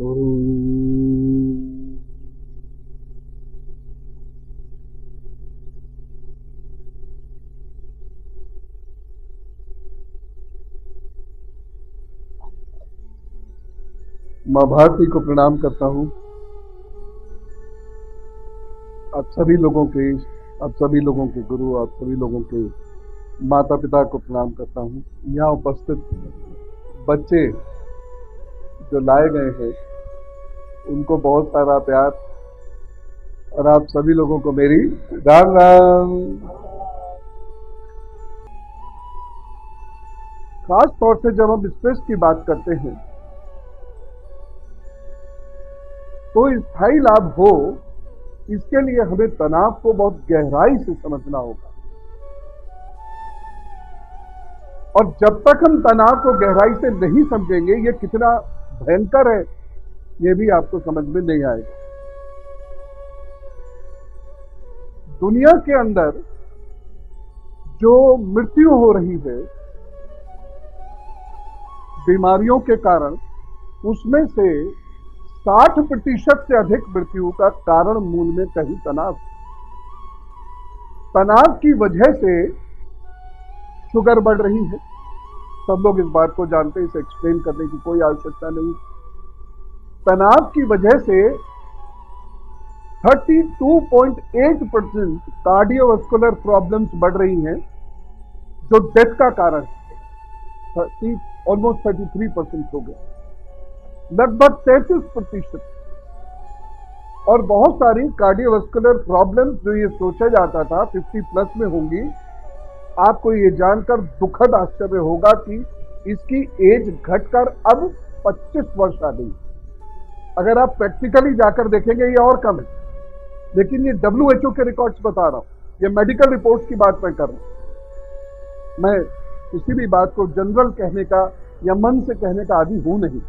ओम। माँ भारती को प्रणाम करता हूँ। आप सभी लोगों के आप सभी लोगों के गुरु, आप सभी लोगों के माता पिता को प्रणाम करता हूँ। यहाँ उपस्थित बच्चे जो लाए गए हैं उनको बहुत सारा प्यार, और आप सभी लोगों को मेरी राम राम। खास तौर से जब हम स्ट्रेस की बात करते हैं तो स्थायी लाभ हो, इसके लिए हमें तनाव को बहुत गहराई से समझना होगा। और जब तक हम तनाव को गहराई से नहीं समझेंगे ये कितना भयंकर है ये भी आपको समझ में नहीं आएगा। दुनिया के अंदर जो मृत्यु हो रही है बीमारियों के कारण, उसमें से 60% से अधिक मृत्यु का कारण मूल में कहीं तनाव की वजह से शुगर बढ़ रही है। सब लोग इस बात को जानते हैं, इसे एक्सप्लेन करने की कोई आवश्यकता नहीं। तनाव की वजह से 32.8% कार्डियोवास्कुलर प्रॉब्लम्स बढ़ रही हैं, जो डेथ का कारण है। ऑलमोस्ट 33% हो गया, लगभग 33%। और बहुत सारी कार्डियोवास्कुलर प्रॉब्लम्स जो ये सोचा जाता था 50+ में होंगी, आपको ये जानकर दुखद आश्चर्य होगा कि इसकी एज घटकर अब 25 वर्ष आ गई। अगर आप प्रैक्टिकली जाकर देखेंगे ये और कम है, लेकिन ये WHO के रिकॉर्ड्स बता रहा हूं, ये मेडिकल रिपोर्ट्स की बात मैं कर रहा हूं। मैं किसी भी बात को जनरल कहने का या मन से कहने का आदी हूं नहीं।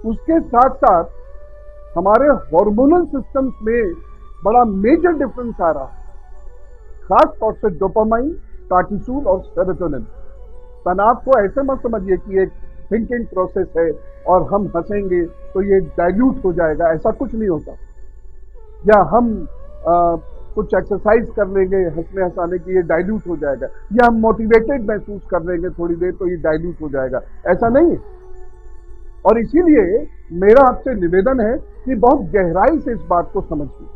उसके साथ साथ हमारे हार्मोनल सिस्टम्स में बड़ा मेजर डिफरेंस आ रहा है, खास तौर से डोपामाइन, कार्टिसोल और सेरोटोनिन। तनाव को ऐसे मत समझिए कि एक थिंकिंग प्रोसेस है और हम हंसेंगे तो ये डाइल्यूट हो जाएगा, ऐसा कुछ नहीं होता। या हम कुछ एक्सरसाइज कर लेंगे हंसने हंसाने की, ये डाइल्यूट हो जाएगा। या हम मोटिवेटेड महसूस कर लेंगे थोड़ी देर तो ये डाइल्यूट हो जाएगा, ऐसा नहीं है। और इसीलिए मेरा आपसे निवेदन है कि बहुत गहराई से इस बात को समझिए।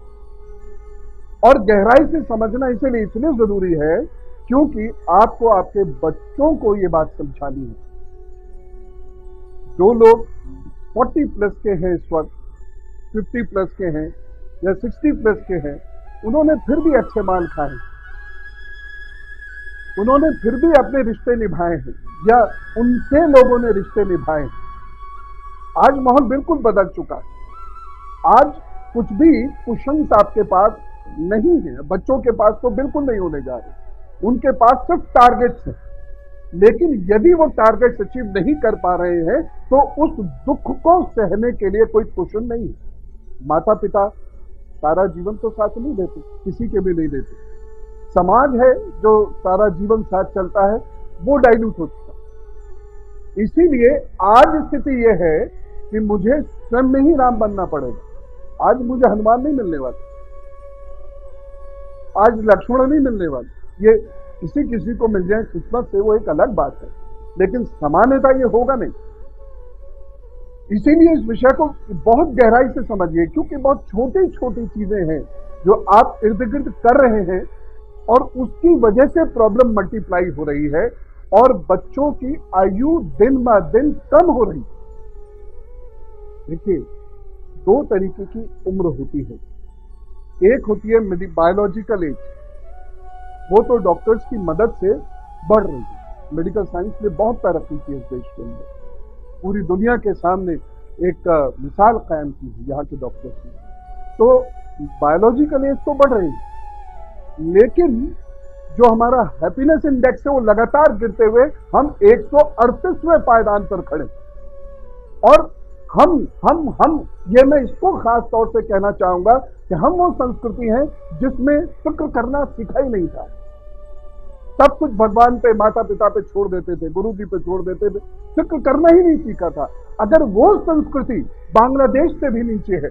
और गहराई से समझना इसलिए जरूरी है क्योंकि आपको आपके बच्चों को ये बात समझानी है। जो लोग 40+ के हैं इस वक्त, 50+ के हैं या 60+ के हैं, उन्होंने फिर भी अच्छे माल खाए, उन्होंने फिर भी अपने रिश्ते निभाए हैं या उनसे लोगों ने रिश्ते निभाए हैं। आज माहौल बिल्कुल बदल चुका है। आज कुछ भी कुशंस आपके पास नहीं है, बच्चों के पास तो बिल्कुल नहीं होने जा रहे। उनके पास सिर्फ टारगेट्स हैं, लेकिन यदि वो टारगेट्स अचीव नहीं कर पा रहे हैं तो उस दुख को सहने के लिए कोई कुशन नहीं है। माता पिता सारा जीवन तो साथ नहीं देते, किसी के भी नहीं देते। समाज है जो सारा जीवन साथ चलता है, वो डाइल्यूट हो चुका। इसीलिए आज स्थिति यह है कि मुझे स्वयं में ही राम बनना पड़ेगा। आज मुझे हनुमान नहीं मिलने वाला, आज लक्ष्मण नहीं मिलने वाले। ये किसी को मिल जाए किस्मत से, वो एक अलग बात है, लेकिन सामान्यता ये होगा नहीं। इसीलिए इस विषय को बहुत गहराई से समझिए, क्योंकि बहुत छोटी छोटी चीजें हैं जो आप इर्द गिर्द कर रहे हैं और उसकी वजह से प्रॉब्लम मल्टीप्लाई हो रही है और बच्चों की आयु दिन ब दिन कम हो रही है। देखिए, 2 तरीके की उम्र होती है। एक होती है बायोलॉजिकल एज, वो तो डॉक्टर्स की मदद से बढ़ रही है। मेडिकल साइंस ने बहुत तरक्की की इस देश के अंदर, पूरी दुनिया के सामने एक मिसाल कायम की है यहाँ के डॉक्टर्स ने। तो बायोलॉजिकल एज तो बढ़ रही है, लेकिन जो हमारा हैप्पीनेस इंडेक्स है वो लगातार गिरते हुए हम 138वें पायदान पर खड़े। और हम ये मैं इसको खास तौर से कहना चाहूंगा कि हम वो संस्कृति हैं जिसमें फिक्र करना सीखा ही नहीं था। सब कुछ भगवान पे, माता पिता पे छोड़ देते थे, गुरु जी पे छोड़ देते थे, फिक्र करना ही नहीं सीखा था। अगर वो संस्कृति बांग्लादेश से भी नीचे है,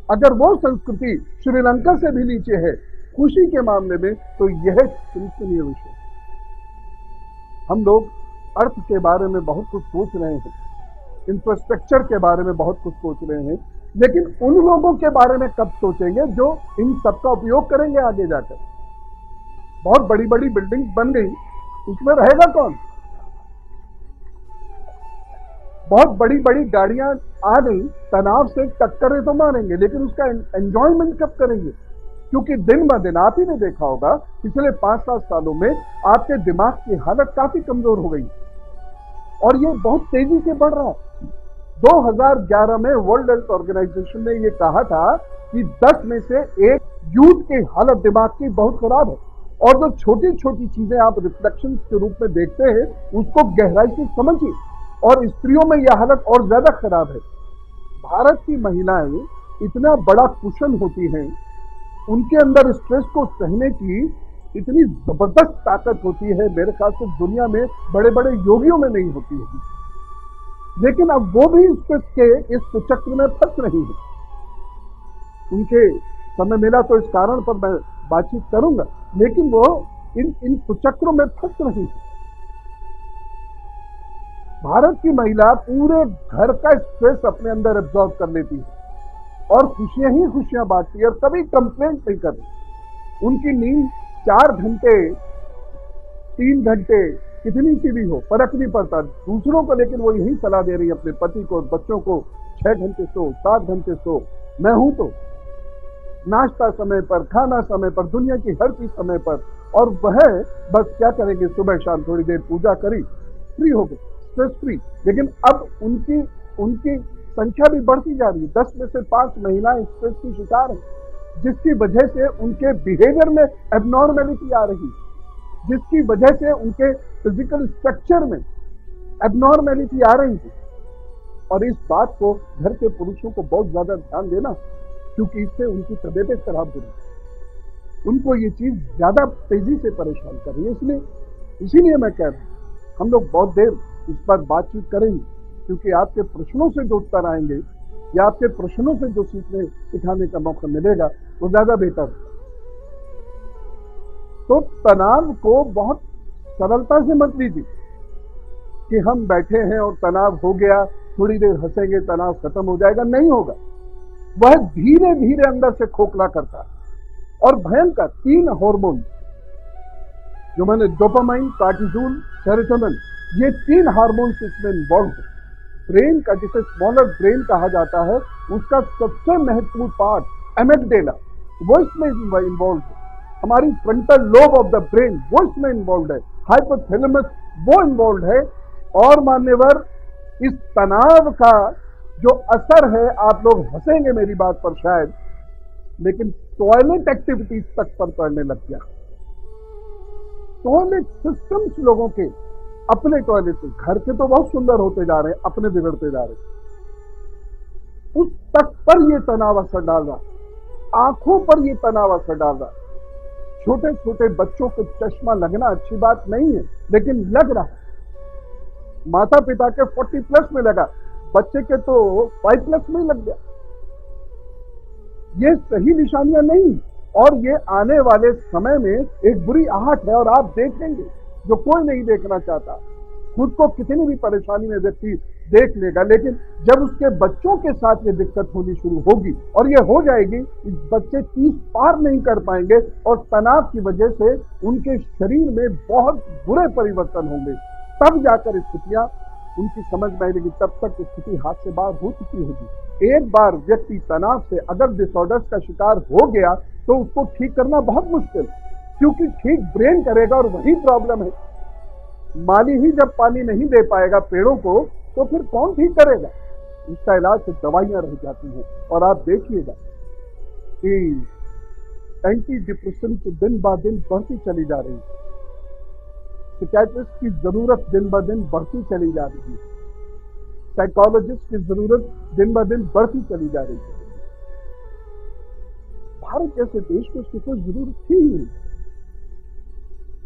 अगर वो संस्कृति श्रीलंका से भी नीचे है खुशी के मामले में, तो यह चिंतनीय विषय है। हम लोग अर्थ के बारे में बहुत कुछ सोच रहे हैं, इंफ्रास्ट्रक्चर के बारे में बहुत कुछ सोच रहे हैं, लेकिन उन लोगों के बारे में कब सोचेंगे जो इन सबका उपयोग करेंगे आगे जाकर। बहुत बड़ी बड़ी बिल्डिंग्स बन गई, उसमें रहेगा कौन? बहुत बड़ी बड़ी गाड़ियां आ गई, तनाव से टक्करें तो मारेंगे, लेकिन उसका एंजॉयमेंट कब करेंगे? क्योंकि दिन ब दिन आप ही ने देखा होगा पिछले 5-7 सालों में आपके दिमाग की हालत काफी कमजोर हो गई और ये बहुत तेजी से बढ़ रहा है। 2011 में वर्ल्ड हेल्थ ऑर्गेनाइजेशन ने ये कहा था कि 10 में से 1 यूथ की हालत दिमाग की बहुत खराब है, और जो छोटी छोटी चीजें आप रिफ्लेक्शन के रूप में देखते हैं उसको गहराई से समझिए, और स्त्रियों में यह हालत और ज्यादा खराब है। भारत की महिलाएं इतना बड़ा कुशन होती हैं, उनके अंदर स्ट्रेस को सहने की इतनी जबरदस्त ताकत होती है, मेरे ख्याल से दुनिया में बड़े बड़े योगियों में नहीं होती है। लेकिन अब वो भी स्ट्रेस के इस कुचक्र में फंस रही है। उनके समय मिला तो इस कारण पर मैं बातचीत करूंगा, लेकिन वो इन कुचक्रों में फंस रही है। भारत की महिला पूरे घर का स्ट्रेस अपने अंदर एब्जॉर्ब कर लेती है और खुशियां ही खुशियां बांटती है और कभी कंप्लेंट नहीं करती। उनकी नींद 4 घंटे 3 घंटे कितनी सी भी हो फर्क नहीं पड़ता दूसरों को, लेकिन वो यही सलाह दे रही है अपने पति को, बच्चों को, 6 घंटे सो, 7 घंटे सो। मैं हूं तो नाश्ता समय पर, खाना समय पर, दुनिया की हर चीज समय पर, और वह बस क्या करेंगे, सुबह शाम थोड़ी देर पूजा करी, फ्री हो गए, स्ट्रेस फ्री। लेकिन अब उनकी संख्या भी बढ़ती जा रही है। 10 में से 5 महिलाएं स्ट्रेस की शिकार हैं, जिसकी वजह से उनके बिहेवियर में एबनॉर्मेलिटी आ रही, जिसकी वजह से उनके फिजिकल स्ट्रक्चर में एबनॉर्मेलिटी आ रही है। और इस बात को घर के पुरुषों को बहुत ज्यादा ध्यान देना, क्योंकि इससे उनकी तबीयतें खराब हो रही, उनको ये चीज ज्यादा तेजी से परेशान कर रही है। इसीलिए मैं कह रहा हूं हम लोग बहुत देर इस पर बातचीत करेंगे, क्योंकि आपके प्रश्नों से जो उत्तर आएंगे या आपके प्रश्नों से जो सीखने सिखाने का मौका मिलेगा वो ज्यादा बेहतर है। तो तनाव को बहुत सरलता से मत लीजिए कि हम बैठे हैं और तनाव हो गया, थोड़ी देर हंसेंगे तनाव खत्म हो जाएगा। नहीं होगा, वह धीरे धीरे अंदर से खोखला करता है। और भयंकर 3 हार्मोन जो मैंने, डोपामाइन, कार्टिसोल, सेरोटोनिन, ये 3 हार्मोन्स इसमें इन्वॉल्व है। ब्रेन का, जिसे स्मॉलर ब्रेन कहा जाता है, उसका सबसे महत्वपूर्ण पार्ट एमिगडाला वो इसमें इन्वॉल्व है। हमारी frontal lobe of the brain वो इसमें इन्वॉल्व है, हाइपोथैलेमस वो इन्वॉल्व है। और मान्यवर, इस तनाव का जो असर है, आप लोग हंसेंगे मेरी बात पर शायद, लेकिन टॉयलेट एक्टिविटीज तक पर पड़ने लग गया। टॉयलेट सिस्टम्स लोगों के, अपने टॉयलेट, घर के तो बहुत सुंदर होते जा रहे हैं, अपने बिगड़ते जा रहे हैं। उस तक पर ये तनाव असर डाल रहा, आंखों पर ये तनाव असर डाल रहा। छोटे छोटे बच्चों को चश्मा लगना अच्छी बात नहीं है, लेकिन लग रहा है। माता पिता के 40 प्लस में लगा, बच्चे के तो 5 प्लस में लग गया। ये सही निशानियां नहीं, और ये आने वाले समय में एक बुरी आहट है। और आप देखेंगे, जो कोई नहीं देखना चाहता, खुद को कितनी भी परेशानी में व्यक्ति देख लेगा, लेकिन जब उसके बच्चों के साथ ये दिक्कत होनी शुरू होगी, और ये हो जाएगी, बच्चे 30 पार नहीं कर पाएंगे, और तनाव की वजह से उनके शरीर में बहुत बुरे परिवर्तन होंगे। तब जाकर स्थितियां उनकी समझ में आएगी, तब तक स्थिति हाथ से बाहर हो चुकी होगी। एक बार व्यक्ति तनाव से अगर डिसऑर्डर्स का शिकार हो गया तो उसको ठीक करना बहुत मुश्किल, क्योंकि ठीक ब्रेन करेगा, और वही प्रॉब्लम है। माली ही जब पानी नहीं दे पाएगा पेड़ों को, तो फिर कौन ठीक करेगा? इसका इलाज से दवाइयां रह जाती हैं। और आप देखिएगा कि एंटी डिप्रेशन तो दिन ब दिन बढ़ती चली जा रही है, साइकियाट्रिस्ट की जरूरत दिन ब दिन बढ़ती चली जा रही है, साइकोलॉजिस्ट की जरूरत दिन ब दिन बढ़ती चली जा रही है। भारत जैसे देश में उसकी कोई जरूरत थी ही नहीं।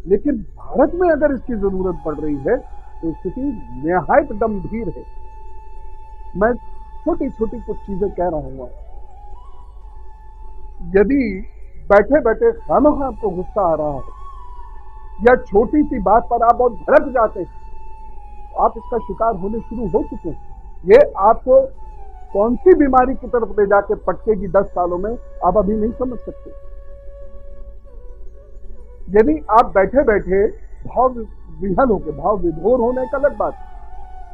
लेकिन भारत में अगर इसकी जरूरत पड़ रही है तो स्थिति निहायत गंभीर है। मैं छोटी छोटी कुछ चीजें कह रहा हूं। यदि बैठे बैठे खामखा आपको गुस्सा आ रहा है या छोटी सी बात पर आप बहुत भड़क जाते हैं, तो आप इसका शिकार होने शुरू हो चुके हैं। ये आपको कौन सी बीमारी की तरफ ले जाके पटकेगी 10 सालों में, आप अभी नहीं समझ सकते। यदि आप बैठे बैठे भाव विहल होकर, भाव विभोर होने का अलग बात,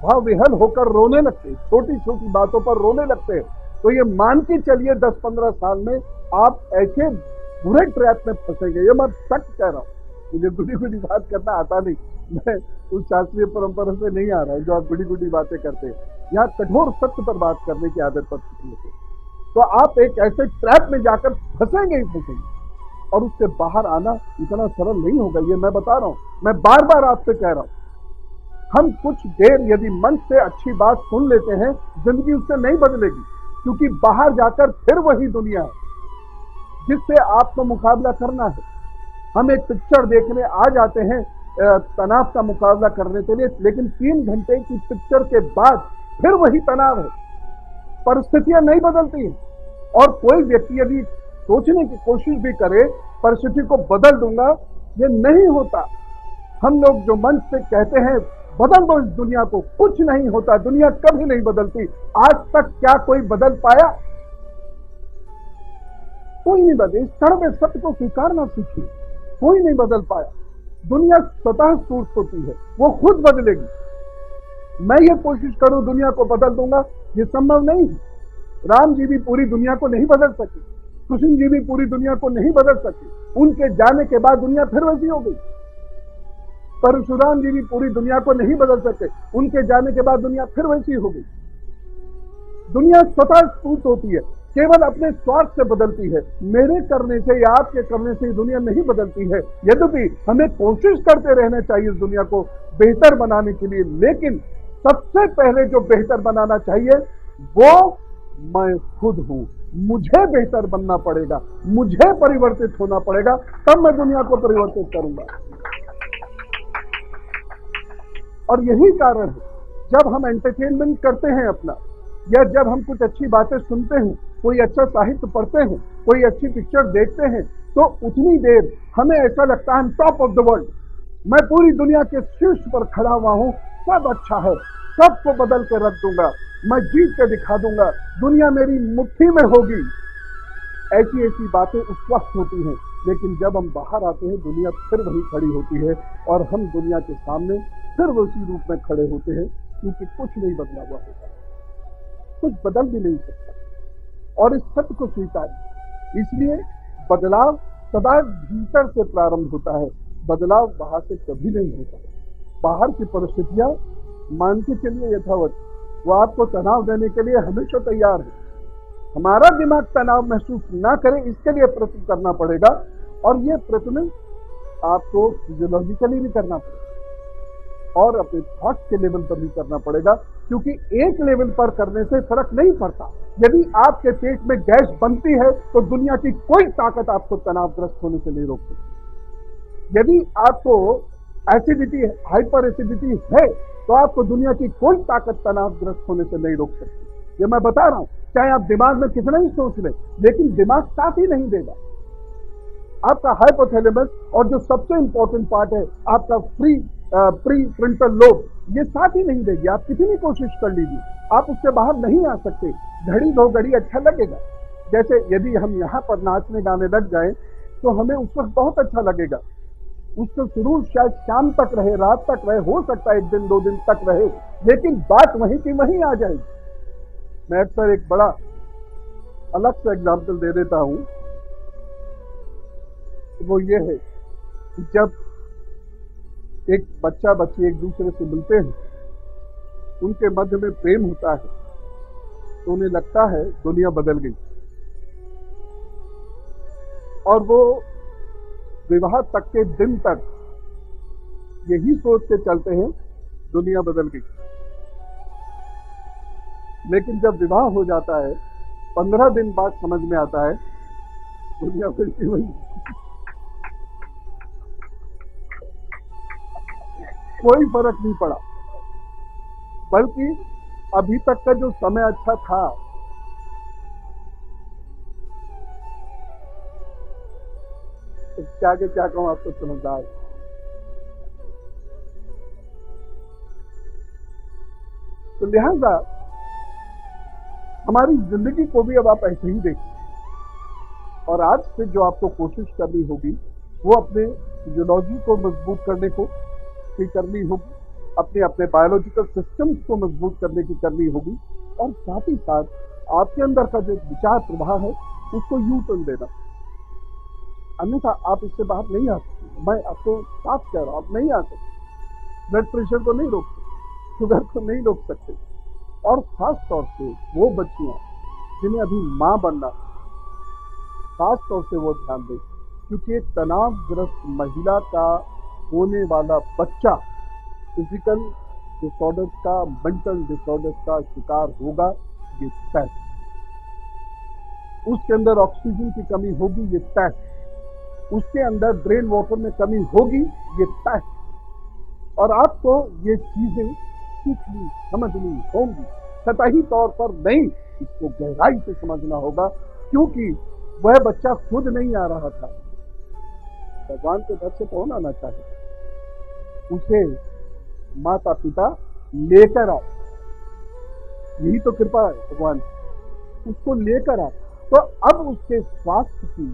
भाव विहल होकर रोने लगते हैं, छोटी छोटी बातों पर रोने लगते हैं, तो ये मान के चलिए 10-15 साल में आप ऐसे बुरे ट्रैप में फंसेंगे। ये मैं सच कह रहा हूं, मुझे गुडी गुडी बात करना आता नहीं, मैं उस शास्त्रीय परंपरा से नहीं आ रहा हूं जो आप गुडी गुडी बातें करते हैं। यहाँ कठोर सत्य पर बात करने की आदत पड़ चुकी है, तो आप एक ऐसे ट्रैप में जाकर फंसेंगे ही फंसेंगे, और उससे बाहर आना इतना सरल नहीं होगा। ये मैं बता रहा हूं, मैं बार बार आपसे कह रहा हूं। हम कुछ देर यदि मन से अच्छी बात सुन लेते हैं, जिंदगी उससे नहीं बदलेगी, क्योंकि बाहर जाकर फिर वही दुनिया है जिससे आपको मुकाबला करना है। हम एक पिक्चर देखने आ जाते हैं तनाव का मुकाबला करने के लिए, लेकिन 3 घंटे की पिक्चर के बाद फिर वही तनाव है, परिस्थितियां नहीं बदलती हैं। और कोई व्यक्ति यदि सोचने की कोशिश भी करे परिस्थिति को बदल दूंगा, ये नहीं होता। हम लोग जो मन से कहते हैं बदल दो इस दुनिया को, कुछ नहीं होता, दुनिया कभी नहीं बदलती। आज तक क्या कोई बदल पाया? कोई नहीं बदले। इस कड़वे सत्य को स्वीकारना सीखिए, कोई नहीं बदल पाया। दुनिया स्वतः टूट होती है, वो खुद बदलेगी। मैं ये कोशिश करूं दुनिया को बदल दूंगा, ये संभव नहीं है। राम जी भी पूरी दुनिया को नहीं बदल सके, कृष्ण जी भी पूरी दुनिया को नहीं बदल सके, उनके जाने के बाद दुनिया फिर वैसी हो गई। परशुराम जी भी पूरी दुनिया को नहीं बदल सके, उनके जाने के बाद दुनिया फिर वैसी हो गई। दुनिया स्वतः टूट होती है, केवल अपने स्वार्थ से बदलती है। मेरे करने से या आपके करने से दुनिया नहीं बदलती है। यद्यपि हमें कोशिश करते रहना चाहिए इस दुनिया को बेहतर बनाने के लिए, लेकिन सबसे पहले जो बेहतर बनाना चाहिए वो मैं खुद हूं। मुझे बेहतर बनना पड़ेगा, मुझे परिवर्तित होना पड़ेगा, तब मैं दुनिया को परिवर्तित करूंगा। और यही कारण है जब हम एंटरटेनमेंट करते हैं अपना, या जब हम कुछ अच्छी बातें सुनते हैं, कोई अच्छा साहित्य पढ़ते हैं, कोई अच्छी पिक्चर देखते हैं, तो उतनी देर हमें ऐसा लगता है टॉप ऑफ द वर्ल्ड, मैं पूरी दुनिया के शीर्ष पर खड़ा हुआ हूं, सब अच्छा है, सबको बदल के रख दूंगा, मैं जीत के दिखा दूंगा, दुनिया मेरी मुट्ठी में होगी। ऐसी ऐसी बातें उस वक्त होती हैं, लेकिन जब हम बाहर आते हैं दुनिया फिर वही खड़ी होती है और हम दुनिया के सामने फिर उसी रूप में खड़े होते हैं, क्योंकि कुछ नहीं बदला हुआ होता, कुछ बदल भी नहीं सकता। और इस सत्य को स्वीकार, इसलिए बदलाव सदा भीतर से प्रारंभ होता है, बदलाव बाहर से कभी नहीं होता। बाहर की परिस्थितियां मान के चलिए यथावत, वो आपको तनाव देने के लिए हमेशा तैयार है। हमारा दिमाग तनाव महसूस ना करे इसके लिए प्रयत्न करना पड़ेगा, और ये प्रयत्न आपको फिजियोलॉजिकली भी करना पड़ेगा और अपने थॉट्स के लेवल पर भी करना पड़ेगा, क्योंकि एक लेवल पर करने से फर्क नहीं पड़ता। यदि आपके पेट में गैस बनती है तो दुनिया की कोई ताकत आपको तनावग्रस्त होने से नहीं रोक सकती। यदि आपको एसिडिटी, हाइपर एसिडिटी है, तो आपको दुनिया की कोई ताकत तनावग्रस्त होने से नहीं रोक सकती। ये मैं बता रहा हूं, चाहे आप दिमाग में कितना ही सोच लें, लेकिन दिमाग साथ ही नहीं देगा। आपका हाइपोथैलेमस और जो सबसे इंपॉर्टेंट पार्ट है आपका प्री फ्रंटल लोब, ये साथ ही नहीं देगी। आप कितनी कोशिश कर लीजिए, आप उससे बाहर नहीं आ सकते। घड़ी दो घड़ी अच्छा लगेगा, जैसे यदि हम यहाँ पर नाचने गाने लग जाएं तो हमें उस वक्त बहुत अच्छा लगेगा। उसका शुरू शायद शाम तक रहे, रात तक रहे, हो सकता है 1 दिन 2 दिन तक रहे, लेकिन बात वहीं की वहीं आ जाएगी। मैं अक्सर एक बड़ा अलग सा एग्जाम्पल दे देता हूं, वो ये है कि जब एक बच्चा बच्ची एक दूसरे से मिलते हैं, उनके मध्य में प्रेम होता है, तो उन्हें लगता है दुनिया बदल गई, और वो विवाह तक के दिन तक यही सोच के चलते हैं दुनिया बदल गई। लेकिन जब विवाह हो जाता है 15 दिन बाद समझ में आता है दुनिया फिर से वही। कोई फर्क नहीं पड़ा, बल्कि अभी तक का जो समय अच्छा था, क्या के क्या कहूं, आप तो समझदार। तो लिहाजा हमारी जिंदगी को भी अब आप ऐसे ही देखिए, और आज से जो आपको कोशिश करनी होगी वो अपने फिजियोलॉजी को मजबूत करने की करनी होगी, अपने अपने बायोलॉजिकल सिस्टम्स को मजबूत करने की करनी होगी, और साथ ही साथ आपके अंदर का जो विचार प्रवाह है उसको यू टर्न देना, अन्यथा आप इससे बाहर नहीं आ सकते। मैं आपको साफ कह रहा हूं, आप नहीं आ सकते। ब्लड प्रेशर को नहीं रोक सकते, शुगर को नहीं रोक सकते, और खास तौर से वो बच्चियां जिन्हें अभी मां बनना, खास तौर से वो ध्यान दें, क्योंकि तनावग्रस्त महिला का होने वाला बच्चा फिजिकल डिसऑर्डर्स का, मेंटल डिसऑर्डर्स का शिकार होगा, ये तय। उसके अंदर ऑक्सीजन की कमी होगी, ये तय। उसके अंदर ब्रेन वाटर में कमी होगी, ये तय। और आपको ये चीजें सीखनी समझनी होंगी, सतही तौर पर नहीं, इसको गहराई से समझना होगा, क्योंकि वह बच्चा खुद नहीं आ रहा था। भगवान के घर से कौन आना चाहे, उसे माता पिता लेकर आए, यही तो कृपा है भगवान, उसको लेकर आए। तो अब उसके स्वास्थ्य की,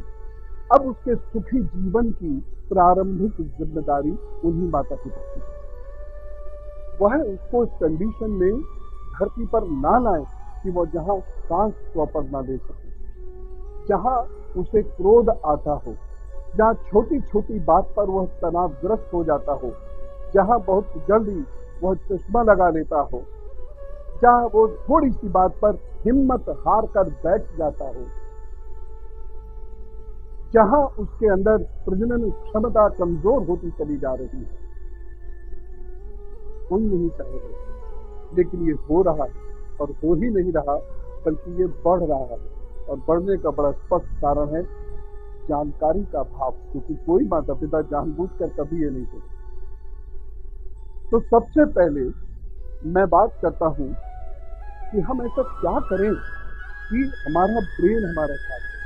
अब उसके सुखी जीवन की प्रारंभिक जिम्मेदारी उन्हीं माता पिता की। वह उसको इस कंडीशन में धरती पर ना लाए कि वो जहां सांस प्रॉपर ना ले सके, जहां उसे क्रोध आता हो, जहां छोटी छोटी बात पर वह तनावग्रस्त हो जाता हो, जहां बहुत जल्दी वह चश्मा लगा लेता हो, जहां वो थोड़ी सी बात पर हिम्मत हार कर बैठ जाता हो, जहां उसके अंदर प्रजनन क्षमता कमजोर होती चली जा रही है। कोई नहीं चाहेगा, लेकिन ये हो रहा है, और हो ही नहीं रहा बल्कि ये बढ़ रहा है, और बढ़ने का बड़ा स्पष्ट कारण है जानकारी का अभाव, क्योंकि कोई माता पिता जानबूझकर कभी ये नहीं करे। तो सबसे पहले मैं बात करता हूं कि हम ऐसा क्या करें कि हमारा ब्रेन हमारा साथ दे।